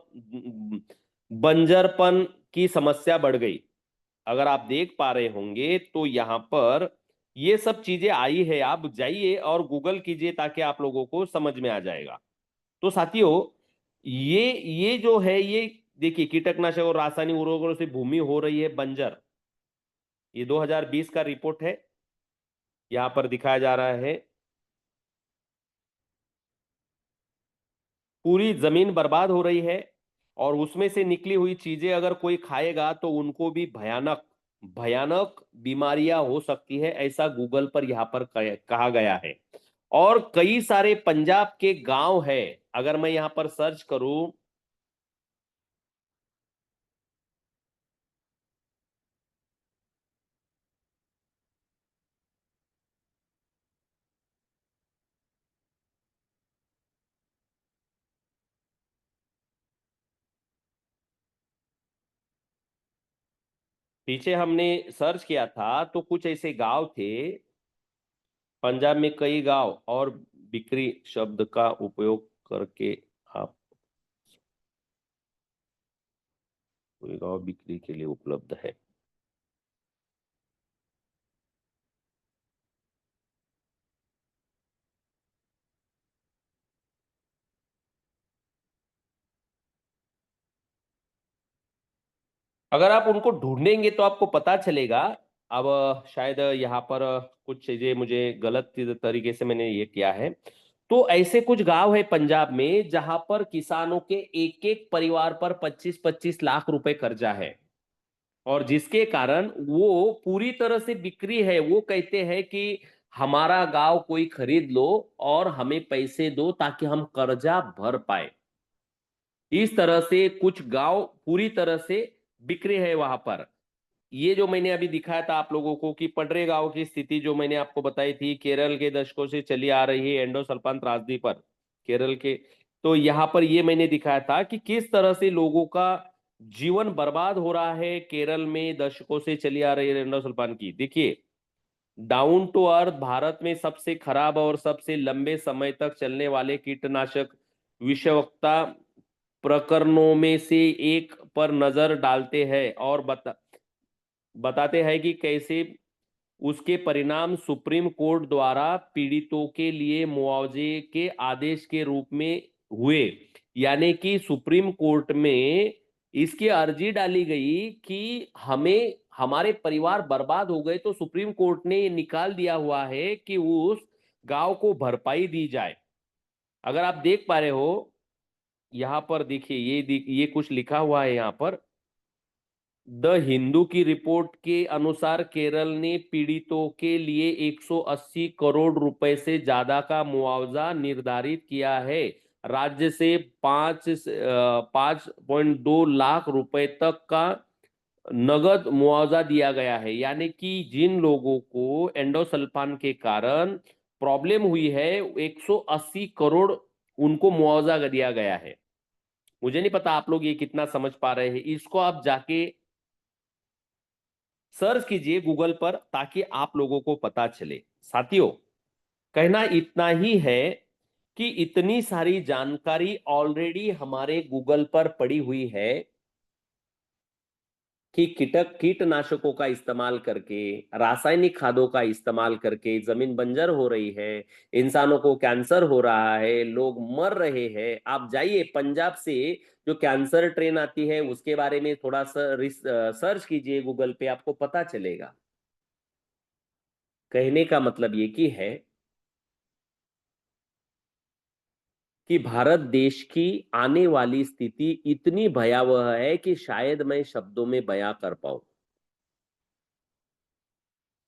बंजरपन की समस्या बढ़ गई। अगर आप देख पा रहे होंगे तो यहाँ पर ये सब चीजें आई है। आप जाइए और गूगल कीजिए ताकि आप लोगों को समझ में आ जाएगा। तो साथियों, ये जो है, ये देखिए, कीटनाशक और रासायनिक उर्वरकों से भूमि हो रही है बंजर। ये 2020 का रिपोर्ट है, यहाँ पर दिखाया जा रहा है। पूरी जमीन बर्बाद हो रही है और उसमें से निकली हुई चीजें अगर कोई खाएगा तो उनको भी भयानक भयानक बीमारियां हो सकती है, ऐसा गूगल पर यहाँ पर कहा गया है। और कई सारे पंजाब के गांव है, अगर मैं यहाँ पर सर्च करूं, पीछे हमने सर्च किया था तो कुछ ऐसे गांव थे पंजाब में, कई गांव, और बिक्री शब्द का उपयोग करके आप, कोई गांव बिक्री के लिए उपलब्ध है। अगर आप उनको ढूंढेंगे तो आपको पता चलेगा। अब शायद यहाँ पर कुछ चीजें मुझे गलत तरीके से मैंने ये किया है। तो ऐसे कुछ गांव है पंजाब में जहां पर किसानों के एक एक परिवार पर 25-25 लाख रुपए कर्जा है, और जिसके कारण वो पूरी तरह से बिक्री है। वो कहते हैं कि हमारा गांव कोई खरीद लो और हमें पैसे दो ताकि हम कर्जा भर पाए। इस तरह से कुछ गांव पूरी तरह से बिखरे हैं वहां पर। ये जो मैंने अभी दिखाया था आप लोगों को कि पडरे गांव की स्थिति जो मैंने आपको बताई थी, केरल के दशकों से चली आ रही है एंडोसल्फान त्रासदी पर, केरल के। तो यहाँ पर ये मैंने दिखाया था कि किस तरह से लोगों का जीवन बर्बाद हो रहा है केरल में दशकों से चली आ रही है एंडोसल्फान की। देखिए, डाउन टू अर्थ भारत में सबसे खराब और सबसे लंबे समय तक चलने वाले कीटनाशक विषवक्ता प्रकरणों में से एक पर नजर डालते हैं और बताते हैं कि कैसे उसके परिणाम सुप्रीम कोर्ट द्वारा पीड़ितों के लिए मुआवजे के आदेश के रूप में हुए। यानी कि सुप्रीम कोर्ट में इसकी अर्जी डाली गई कि हमें हमारे परिवार बर्बाद हो गए, तो सुप्रीम कोर्ट ने ये निकाल दिया हुआ है कि उस गांव को भरपाई दी जाए। अगर आप देख पा रहे हो यहां पर, देखिए ये कुछ लिखा हुआ है यहां पर। द हिंदू की रिपोर्ट के अनुसार केरल ने पीड़ितों के लिए 180 करोड़ रुपए से ज्यादा का मुआवजा निर्धारित किया है। राज्य से 5.2 लाख रुपए तक का नगद मुआवजा दिया गया है। यानी कि जिन लोगों को एंडोसल्फान के कारण प्रॉब्लम हुई है, 180 करोड़ उनको मुआवजा दिया गया है। मुझे नहीं पता आप लोग ये कितना समझ पा रहे हैं। इसको आप जाके सर्च कीजिए गूगल पर ताकि आप लोगों को पता चले। साथियों, कहना इतना ही है कि इतनी सारी जानकारी ऑलरेडी हमारे गूगल पर पड़ी हुई है कि कीटनाशकों का इस्तेमाल करके, रासायनिक खादों का इस्तेमाल करके जमीन बंजर हो रही है, इंसानों को कैंसर हो रहा है, लोग मर रहे हैं। आप जाइए पंजाब से जो कैंसर ट्रेन आती है उसके बारे में थोड़ा सा सर्च कीजिए गूगल पे, आपको पता चलेगा। कहने का मतलब ये कि है कि भारत देश की आने वाली स्थिति इतनी भयावह है कि शायद मैं शब्दों में बयां कर पाऊं।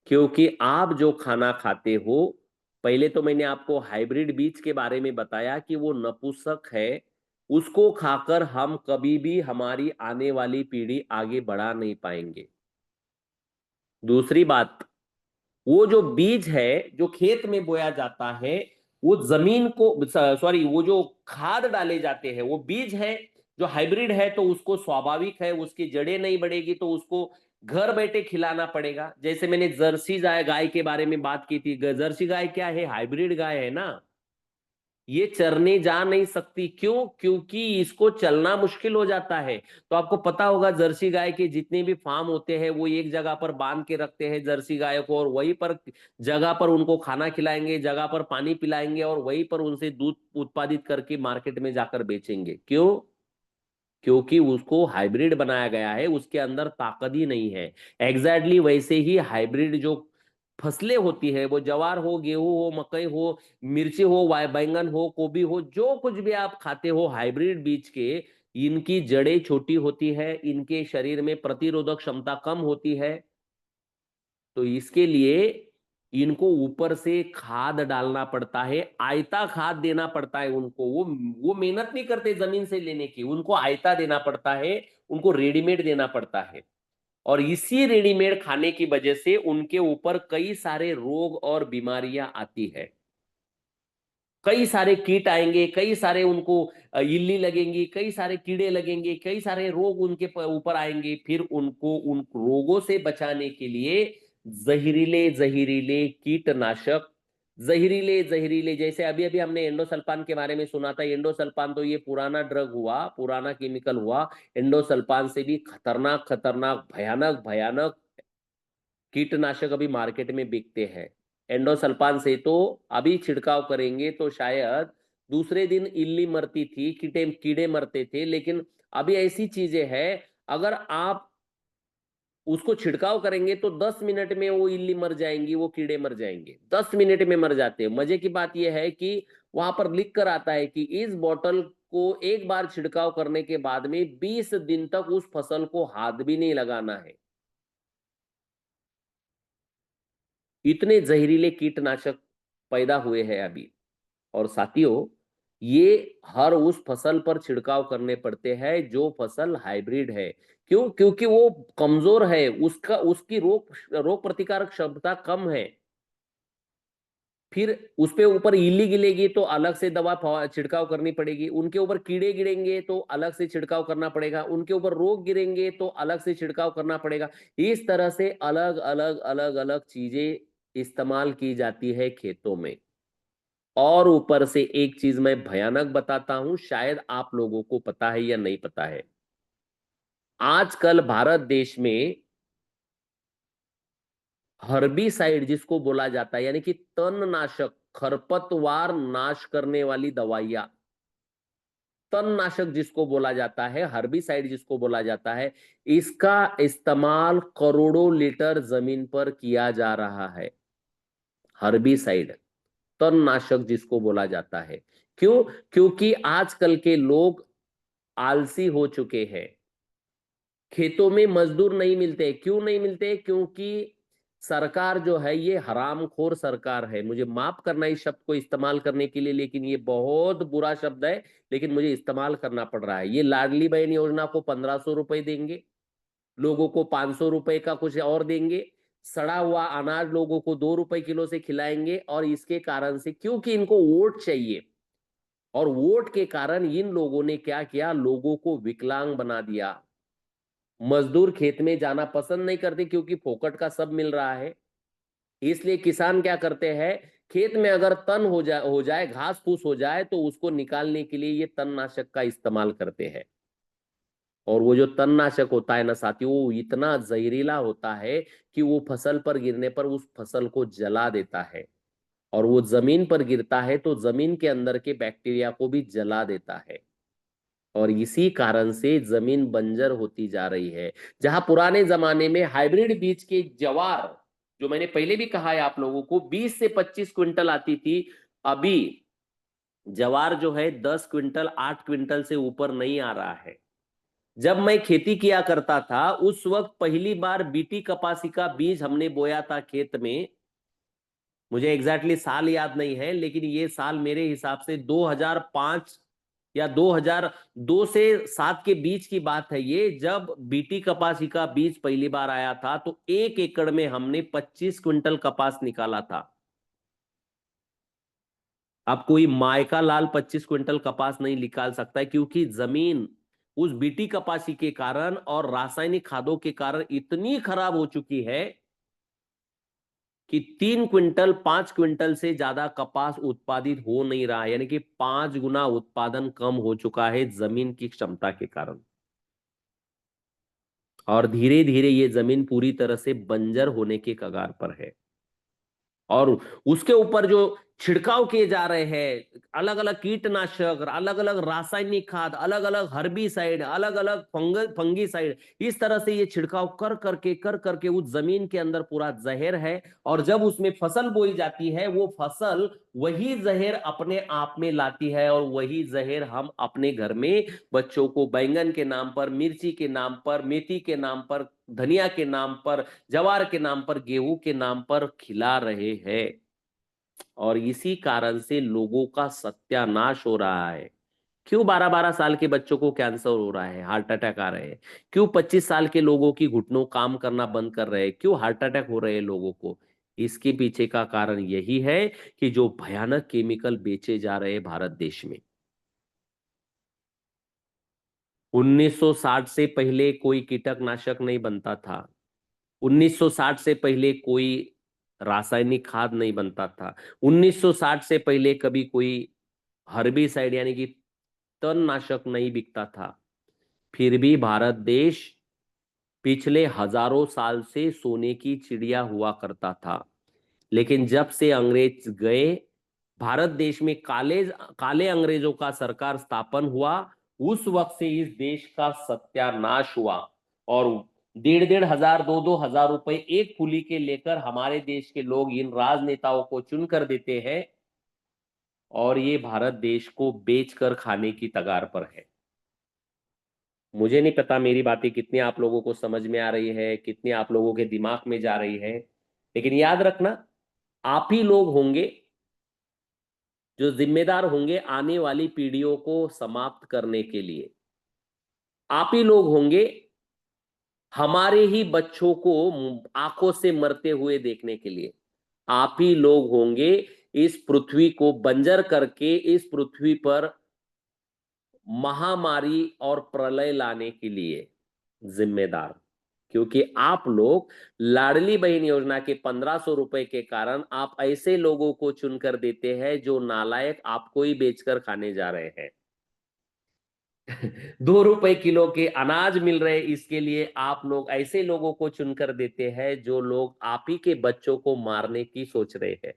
क्योंकि आप जो खाना खाते हो, पहले तो मैंने आपको हाइब्रिड बीज के बारे में बताया कि वो नपुंसक है। उसको खाकर हम कभी भी हमारी आने वाली पीढ़ी आगे बढ़ा नहीं पाएंगे। दूसरी बात, वो जो बीज है जो खेत में बोया जाता है, वो जमीन को, सॉरी, वो जो खाद डाले जाते हैं वो बीज है। जो हाइब्रिड है तो उसको स्वाभाविक है, उसकी जड़ें नहीं बढ़ेगी तो उसको घर बैठे खिलाना पड़ेगा। जैसे मैंने जर्सी गाय के बारे में बात की थी। जर्सी गाय क्या है? हाइब्रिड गाय है ना। ये चरने जा नहीं सकती। क्यों? क्योंकि इसको चलना मुश्किल हो जाता है। तो आपको पता होगा जर्सी गाय के जितने भी फार्म होते हैं वो एक जगह पर बांध के रखते हैं जर्सी गाय को, और वहीं पर जगह पर उनको खाना खिलाएंगे, जगह पर पानी पिलाएंगे, और वहीं पर उनसे दूध उत्पादित करके मार्केट में जाकर बेचेंगे। क्यों? क्योंकि उसको हाइब्रिड बनाया गया है, उसके अंदर ताकत ही नहीं है। एग्जैक्टली वैसे ही हाइब्रिड जो फसलें होती है, वो ज्वार हो, गेहूं हो, मकई हो, मिर्ची हो, बैंगन हो, गोभी हो, जो कुछ भी आप खाते हो हाइब्रिड बीज के, इनकी जड़ें छोटी होती है, इनके शरीर में प्रतिरोधक क्षमता कम होती है। तो इसके लिए इनको ऊपर से खाद डालना पड़ता है, आयता खाद देना पड़ता है उनको। वो मेहनत नहीं करते जमीन से लेने की, उनको आयता देना पड़ता है, उनको रेडीमेड देना पड़ता है। और इसी रेडीमेड खाने की वजह से उनके ऊपर कई सारे रोग और बीमारियां आती है। कई सारे कीट आएंगे, कई सारे उनको इल्ली लगेंगी, कई सारे कीड़े लगेंगे, कई सारे रोग उनके ऊपर आएंगे। फिर उनको उन रोगों से बचाने के लिए जहरीले जहरीले कीटनाशक, जहरीले जहरीले, जैसे अभी अभी हमने एंडोसल्फान के बारे में सुना था। एंडोसल्फान तो ये पुराना ड्रग हुआ, पुराना केमिकल हुआ। एंडोसल्फान से भी खतरनाक खतरनाक भयानक भयानक कीटनाशक अभी मार्केट में बिकते हैं। एंडोसल्फान से तो अभी छिड़काव करेंगे तो शायद दूसरे दिन इल्ली मरती थी, कीड़े कीड़े मरते थे, लेकिन अभी ऐसी चीजें हैं, अगर आप उसको छिड़काव करेंगे तो 10 मिनट में वो इल्ली मर जाएंगी, वो कीड़े मर जाएंगे, 10 मिनट में मर जाते हैं। मजे की बात यह है कि वहां पर लिख कर आता है कि इस बोतल को एक बार छिड़काव करने के बाद में 20 दिन तक उस फसल को हाथ भी नहीं लगाना है। इतने जहरीले कीटनाशक पैदा हुए हैं अभी। और साथियों, ये हर उस फसल पर छिड़काव करने पड़ते हैं जो फसल हाइब्रिड है। क्यों? क्योंकि वो कमजोर है, उसकी रोग रोग प्रतिकारक क्षमता कम है। फिर उस पे ऊपर इल्ली गिलेगी तो अलग से दवा छिड़काव करनी पड़ेगी, उनके ऊपर कीड़े गिरेंगे तो अलग से छिड़काव करना पड़ेगा, उनके ऊपर रोग गिरेंगे तो अलग से छिड़काव करना पड़ेगा। इस तरह से अलग अलग अलग अलग चीजें इस्तेमाल की जाती है खेतों में। और ऊपर से एक चीज मैं भयानक बताता हूं, शायद आप लोगों को पता है या नहीं पता है। आजकल भारत देश में हर्बिसाइड जिसको बोला जाता है, यानी कि तणनाशक, खरपतवार नाश करने वाली दवाइयां, तणनाशक जिसको बोला जाता है, हर्बिसाइड जिसको बोला जाता है, इसका इस्तेमाल करोड़ों लीटर जमीन पर किया जा रहा है। हर्बिसाइड, तणनाशक जिसको बोला जाता है। क्यों? क्योंकि आजकल के लोग आलसी हो चुके हैं। खेतों में मजदूर नहीं मिलते। क्यों नहीं मिलते? क्योंकि सरकार जो है ये हरामखोर सरकार है। मुझे माफ करना इस शब्द को इस्तेमाल करने के लिए, लेकिन ये बहुत बुरा शब्द है, लेकिन मुझे इस्तेमाल करना पड़ रहा है। ये लाडली बहन योजना को 1500 रुपए देंगे, लोगों को 500 रुपए का कुछ और देंगे, सड़ा हुआ अनाज लोगों को 2 रुपए किलो से खिलाएंगे। और इसके कारण से, क्योंकि इनको वोट चाहिए, और वोट के कारण इन लोगों ने क्या किया, लोगों को विकलांग बना दिया। मजदूर खेत में जाना पसंद नहीं करते क्योंकि फोकट का सब मिल रहा है। इसलिए किसान क्या करते हैं, खेत में अगर तन हो जाए, घास फूस हो जाए, तो उसको निकालने के लिए ये तणनाशक का इस्तेमाल करते हैं। और वो जो तणनाशक होता है ना साथियों, वो इतना जहरीला होता है कि वो फसल पर गिरने पर उस फसल को जला देता है। और वो जमीन पर गिरता है तो जमीन के अंदर के बैक्टीरिया को भी जला देता है। और इसी कारण से जमीन बंजर होती जा रही है। जहां पुराने जमाने में हाइब्रिड बीज के ज्वार, जो मैंने पहले भी कहा है आप लोगों को, 20 से 25 क्विंटल आती थी, अभी ज्वार जो है 10 क्विंटल, 8 क्विंटल से ऊपर नहीं आ रहा है। जब मैं खेती किया करता था उस वक्त पहली बार बीटी कपासी का बीज हमने बोया था खेत में। मुझे एग्जैक्टली साल याद नहीं है, लेकिन ये साल मेरे हिसाब से 2005 या 2002 से 7 के बीच की बात है। ये जब बीटी कपासी का बीज पहली बार आया था तो 1 एकड़ में हमने 25 क्विंटल कपास निकाला था। अब कोई मायका लाल 25 क्विंटल कपास नहीं निकाल सकता है, क्योंकि जमीन उस बीटी कपासी के कारण और रासायनिक खादों के कारण इतनी खराब हो चुकी है कि 3 क्विंटल 5 क्विंटल से ज्यादा कपास उत्पादित हो नहीं रहा है। यानी कि 5 गुना उत्पादन कम हो चुका है जमीन की क्षमता के कारण। और धीरे धीरे ये जमीन पूरी तरह से बंजर होने के कगार पर है। और उसके ऊपर जो छिड़काव किए जा रहे हैं, अलग अलग कीटनाशक, अलग अलग रासायनिक खाद, अलग अलग हर्बिसाइड, अलग अलग फंगीसाइड, इस तरह से ये छिड़काव कर करके उस जमीन के अंदर पूरा जहर है। और जब उसमें फसल बोई जाती है, वो फसल वही जहर अपने आप में लाती है। और वही जहर हम अपने घर में बच्चों को बैंगन के नाम पर, मिर्ची के नाम पर, मेथी के नाम पर, धनिया के नाम पर, जवार के नाम पर, गेहूं के नाम पर खिला रहे हैं। और इसी कारण से लोगों का सत्यानाश हो रहा है। क्यों 12-12 साल के बच्चों को कैंसर हो रहा है, हार्ट अटैक आ रहे हैं? क्यों 25 साल के लोगों की घुटनों काम करना बंद कर रहे हैं? क्यों हार्ट अटैक हो रहे हैं लोगों को? इसके पीछे का कारण यही है कि जो भयानक केमिकल बेचे जा रहे हैं भारत देश में। 1960 से पहले कोई कीटनाशक नहीं बनता था। 1960 से पहले कोई रासायनिक खाद नहीं बनता था। 1960 से पहले कभी कोई हर्बिसाइड यानी कि तणनाशक नहीं बिकता था। फिर भी भारत देश पिछले हजारों साल से सोने की चिड़िया हुआ करता था। लेकिन जब से अंग्रेज गए, भारत देश में काले काले अंग्रेजों का सरकार स्थापन हुआ, उस वक्त से इस देश का सत्यानाश हुआ। और 1,500 2,000 रुपए एक फूली के लेकर हमारे देश के लोग इन राजनेताओं को चुन कर देते हैं, और ये भारत देश को बेचकर खाने की तगार पर है। मुझे नहीं पता मेरी बातें कितनी आप लोगों को समझ में आ रही है, कितनी आप लोगों के दिमाग में जा रही है, लेकिन याद रखना, आप ही लोग होंगे जो जिम्मेदार होंगे आने वाली पीढ़ियों को समाप्त करने के लिए। आप ही लोग होंगे हमारे ही बच्चों को आंखों से मरते हुए देखने के लिए। आप ही लोग होंगे इस पृथ्वी को बंजर करके इस पृथ्वी पर महामारी और प्रलय लाने के लिए जिम्मेदार। क्योंकि आप लोग लाडली बहन योजना के 1500 रुपए के कारण आप ऐसे लोगों को चुनकर देते हैं जो नालायक आपको ही बेचकर खाने जा रहे हैं। 2 रुपए किलो के अनाज मिल रहे, इसके लिए आप लोग ऐसे लोगों को चुनकर देते हैं जो लोग आप ही के बच्चों को मारने की सोच रहे हैं।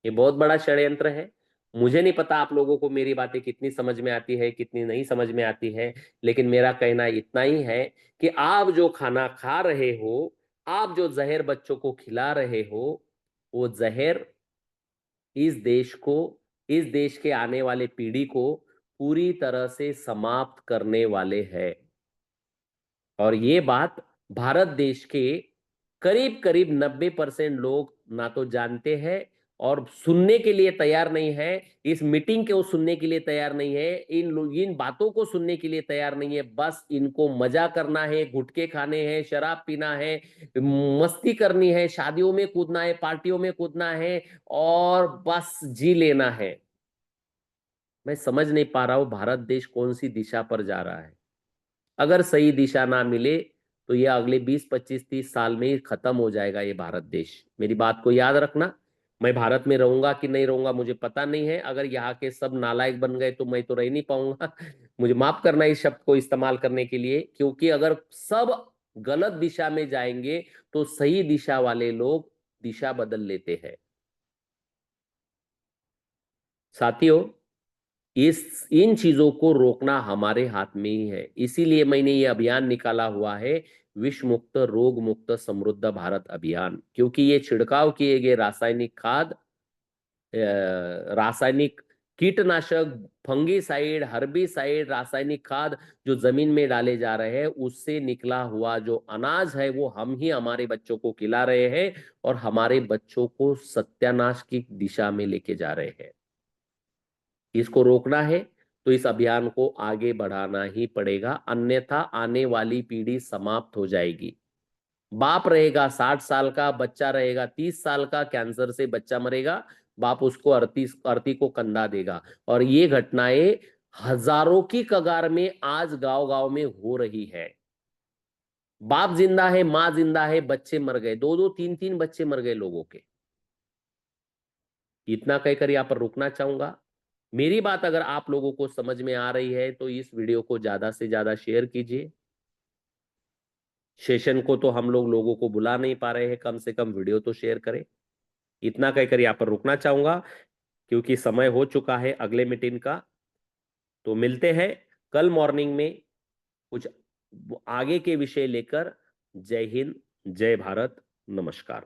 ये बहुत बड़ा षड्यंत्र है। मुझे नहीं पता आप लोगों को मेरी बातें कितनी समझ में आती है, कितनी नहीं समझ में आती है, लेकिन मेरा कहना इतना ही है कि आप जो खाना खा रहे हो, आप जो जहर बच्चों को खिला रहे हो, वो जहर इस देश को, इस देश के आने वाले पीढ़ी को पूरी तरह से समाप्त करने वाले हैं। और ये बात भारत देश के करीब करीब 90% लोग ना तो जानते हैं और सुनने के लिए तैयार नहीं है। इस मीटिंग को सुनने के लिए तैयार नहीं है, इन बातों को सुनने के लिए तैयार नहीं है। बस इनको मजा करना है, गुटखे खाने हैं, शराब पीना है, मस्ती करनी है, शादियों में कूदना है, पार्टियों में कूदना है और बस जी लेना है। मैं समझ नहीं पा रहा हूं भारत देश कौन सी दिशा पर जा रहा है। अगर सही दिशा ना मिले तो ये अगले 20, 25, 30 साल में ही खत्म हो जाएगा ये भारत देश। मेरी बात को याद रखना। मैं भारत में रहूंगा कि नहीं रहूंगा मुझे पता नहीं है। अगर यहाँ के सब नालायक बन गए तो मैं तो रह नहीं पाऊंगा। मुझे माफ करना इस शब्द को इस्तेमाल करने के लिए, क्योंकि अगर सब गलत दिशा में जाएंगे तो सही दिशा वाले लोग दिशा बदल लेते हैं। साथियों, इन चीजों को रोकना हमारे हाथ में ही है। इसीलिए मैंने ये अभियान निकाला हुआ है, विष मुक्त रोग मुक्त समृद्ध भारत अभियान। क्योंकि ये छिड़काव किए गए रासायनिक खाद, रासायनिक कीटनाशक, फंगीसाइड, हर्बिसाइड, रासायनिक खाद जो जमीन में डाले जा रहे हैं, उससे निकला हुआ जो अनाज है वो हम ही हमारे बच्चों को खिला रहे हैं और हमारे बच्चों को सत्यानाश की दिशा में लेके जा रहे हैं। इसको रोकना है तो इस अभियान को आगे बढ़ाना ही पड़ेगा, अन्यथा आने वाली पीढ़ी समाप्त हो जाएगी। बाप रहेगा 60 साल का, बच्चा रहेगा 30 साल का, कैंसर से बच्चा मरेगा, बाप उसको अर्थी को कंधा देगा। और ये घटनाएं हजारों की कगार में आज गांव गांव में हो रही है। बाप जिंदा है, मां जिंदा है, बच्चे मर गए, 2-2, 3-3 बच्चे मर गए लोगों के। इतना कहकर यहाँ पर रुकना चाहूंगा। मेरी बात अगर आप लोगों को समझ में आ रही है तो इस वीडियो को ज्यादा से ज्यादा शेयर कीजिए। सेशन को तो हम लोगों को बुला नहीं पा रहे हैं, कम से कम वीडियो तो शेयर करें। इतना कहकर यहाँ पर रुकना चाहूंगा क्योंकि समय हो चुका है अगले मीटिंग का। तो मिलते हैं कल मॉर्निंग में कुछ आगे के विषय लेकर। जय हिंद, जय भारत, नमस्कार।